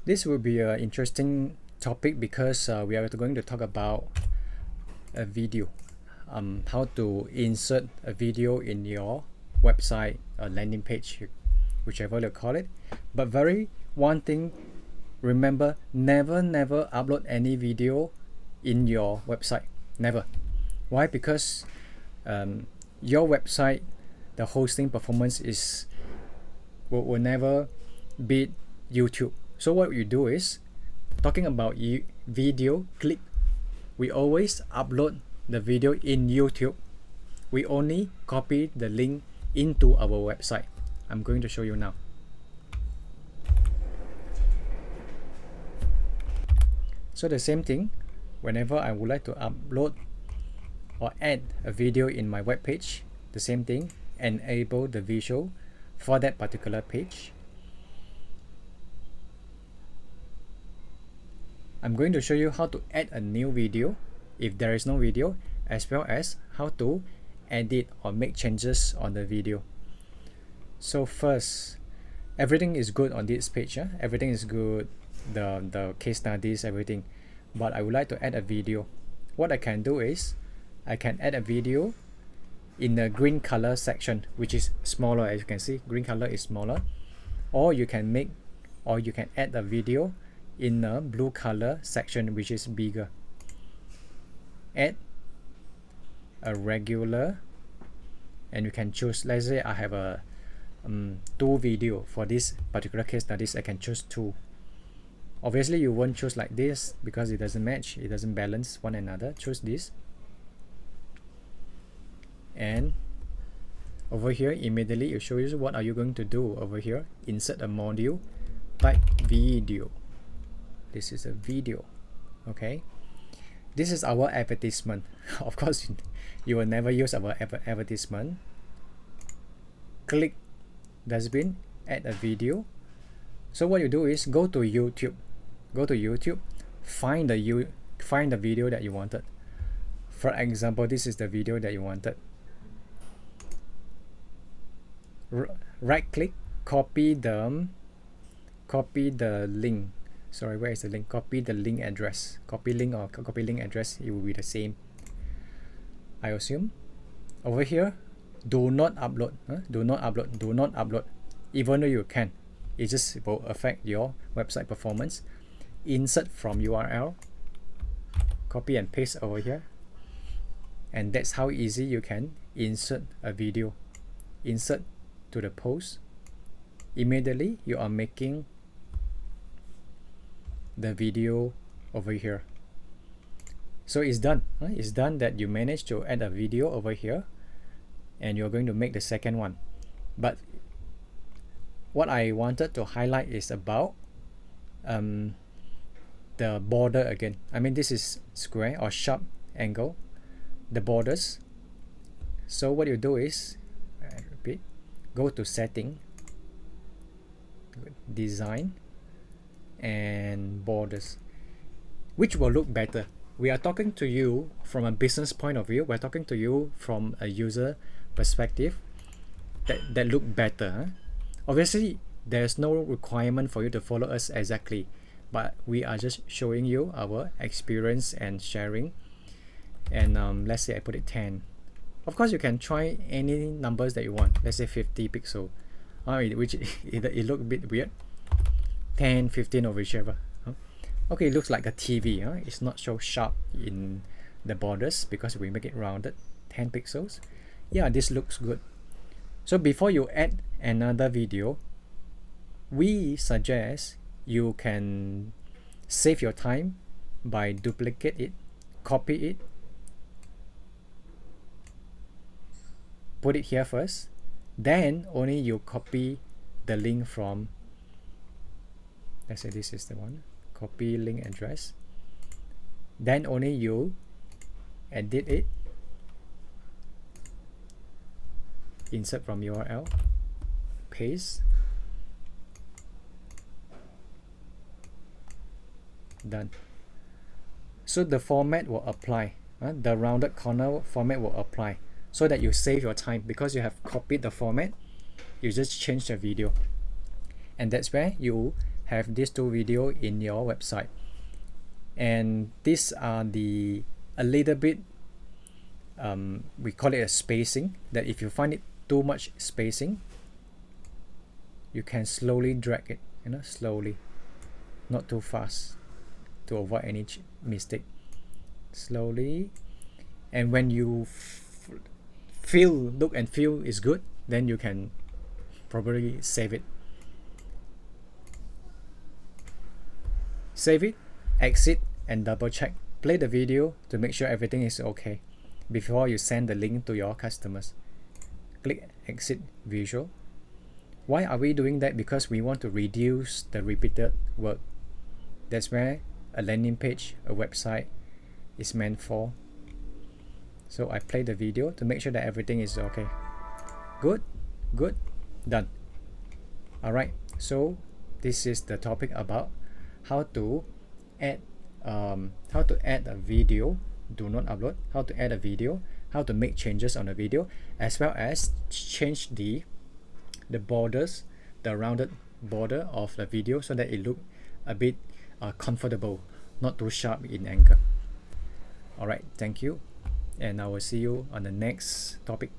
This will be an interesting topic because we are going to talk about a video, how to insert a video in your website, a landing page, whichever you call it. But one thing, remember, never upload any video in your website. Never. Why? Because your website, the hosting performance will never beat YouTube. So what you do is, talking about video clip, we always upload the video in YouTube. We only copy the link into our website. I'm going to show you now. So the same thing, whenever I would like to upload or add a video in my web page, the same thing, enable the visual for that particular page. I'm going to show you how to add a new video if there is no video, as well as how to edit or make changes on the video. So first, everything is good on this page. Everything is good, the case studies, everything. But I would like to add a video. What I can do is, I can add a video in the green color section, which is smaller. As you can see, green color is smaller. Or you can add a video in a blue color section, which is bigger. Add a regular, and you can choose. Let's say I have a 2 video for this particular case studies. I can choose 2. Obviously you won't choose like this because it doesn't match, it doesn't balance one another. Choose this, and over here immediately it shows you what are you going to do. Over here, insert a module, type video. This is a video. Okay, this is our advertisement. Of course you will never use our advertisement. Click dustbin, add a video. So what you do is go to YouTube, find the video that you wanted. For example, this is the video that you wanted. Right click, copy the link. Sorry, where is the link? Copy the link address. Copy link or copy link address, it will be the same, I assume. Over here, do not upload. Do not upload. Even though you can, it just will affect your website performance. Insert from URL. Copy and paste over here. And that's how easy you can insert a video. Insert to the post. Immediately you are making the video over here. So it's done. It's done that you managed to add a video over here, and you're going to make the second one. But what I wanted to highlight is about the border again. I mean, this is square or sharp angle, the borders. So what you do is, I repeat, go to setting, design, and borders. Which will look better? We are talking to you from a business point of view. We're talking to you from a user perspective. That look better. Obviously, there's no requirement for you to follow us exactly, but we are just showing you our experience and sharing. And let's say I put it 10. Of course, you can try any numbers that you want. Let's say 50 pixel, which it look a bit weird. 10, 15, or whichever. Okay, it looks like a TV. It's not so sharp in the borders because we make it rounded. 10 pixels. Yeah, this looks good. So before you add another video, we suggest you can save your time by duplicate it, copy it, put it here first, then only you copy the link from, let's say this is the one, copy link address, then only you edit it, insert from URL, paste, done. So the format will apply, the rounded corner format will apply, so that you save your time because you have copied the format. You just change the video, and that's where you have these two video in your website. And these are the a little bit we call it a spacing, that if you find it too much spacing, you can slowly drag it, slowly, not too fast, to avoid any mistake. Slowly, and when you look and feel is good, then you can probably save it. Save it, exit, and double check. Play the video to make sure everything is okay before you send the link to your customers. Click exit visual. Why are we doing that? Because we want to reduce the repeated work. That's where a landing page, a website is meant for. So I play the video to make sure that everything is okay. Good, done. Alright, so this is the topic about how to add a video, do not upload, how to add a video, how to make changes on a video, as well as change the borders, the rounded border of the video, so that it look a bit comfortable, not too sharp in angle. Alright, thank you, and I will see you on the next topic.